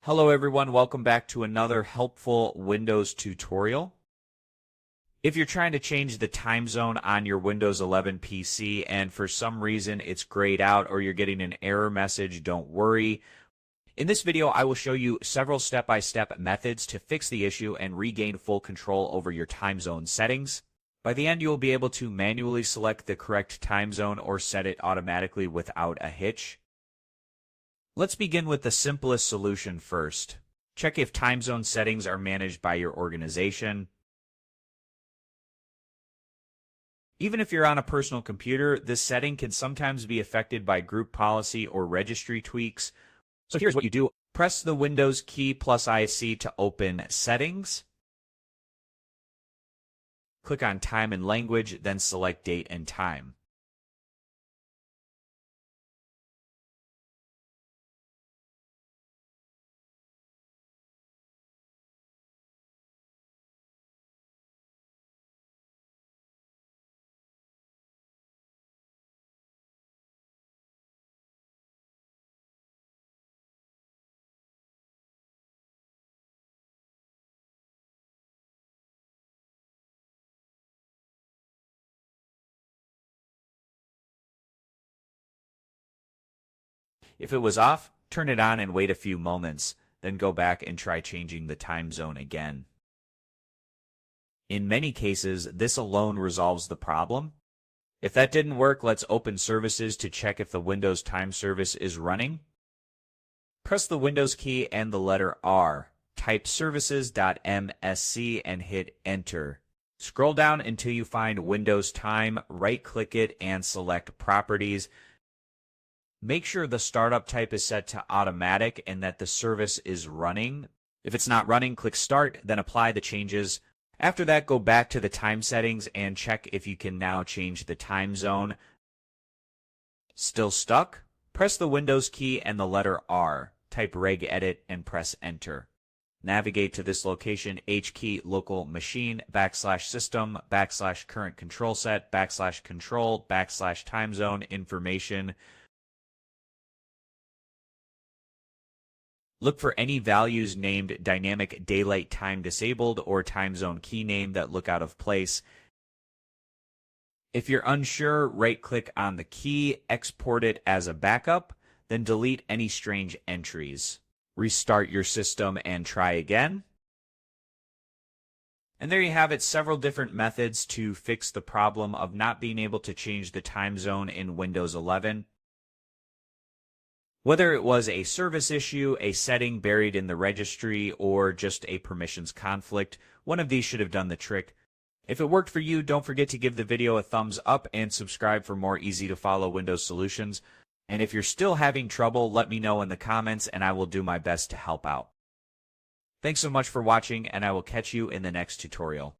Hello everyone, welcome back to another helpful Windows tutorial. If you're trying to change the time zone on your Windows 11 PC and for some reason it's grayed out or you're getting an error message, don't worry. In this video, I will show you several step-by-step methods to fix the issue and regain full control over your time zone settings. By the end, you'll be able to manually select the correct time zone or set it automatically without a hitch. Let's begin with the simplest solution first. Check if time zone settings are managed by your organization. Even if you're on a personal computer, this setting can sometimes be affected by group policy or registry tweaks. So here's what you do. Press the Windows key plus IC to open Settings. Click on Time and Language, then select Date and Time. If it was off, turn it on and wait a few moments, then go back and try changing the time zone again. In many cases, this alone resolves the problem. If that didn't work, let's open Services to check if the Windows Time Service is running. Press the Windows key and the letter R. Type services.msc and hit Enter. Scroll down until you find Windows Time, right-click it and select Properties. Make sure the startup type is set to automatic and that the service is running. If it's not running, click Start, then apply the changes. After that, go back to the time settings and check if you can now change the time zone. Still stuck? Press the Windows key and the letter R. Type regedit and press Enter. Navigate to this location, H key, local machine, /system, /current control set, /control, /time zone information. Look for any values named Dynamic Daylight Time Disabled or Time Zone Key Name that look out of place. If you're unsure, right-click on the key, export it as a backup, then delete any strange entries. Restart your system and try again. And there you have it, several different methods to fix the problem of not being able to change the time zone in Windows 11. Whether it was a service issue, a setting buried in the registry, or just a permissions conflict, one of these should have done the trick. If it worked for you, don't forget to give the video a thumbs up and subscribe for more easy-to-follow Windows solutions. And if you're still having trouble, let me know in the comments and I will do my best to help out. Thanks so much for watching, and I will catch you in the next tutorial.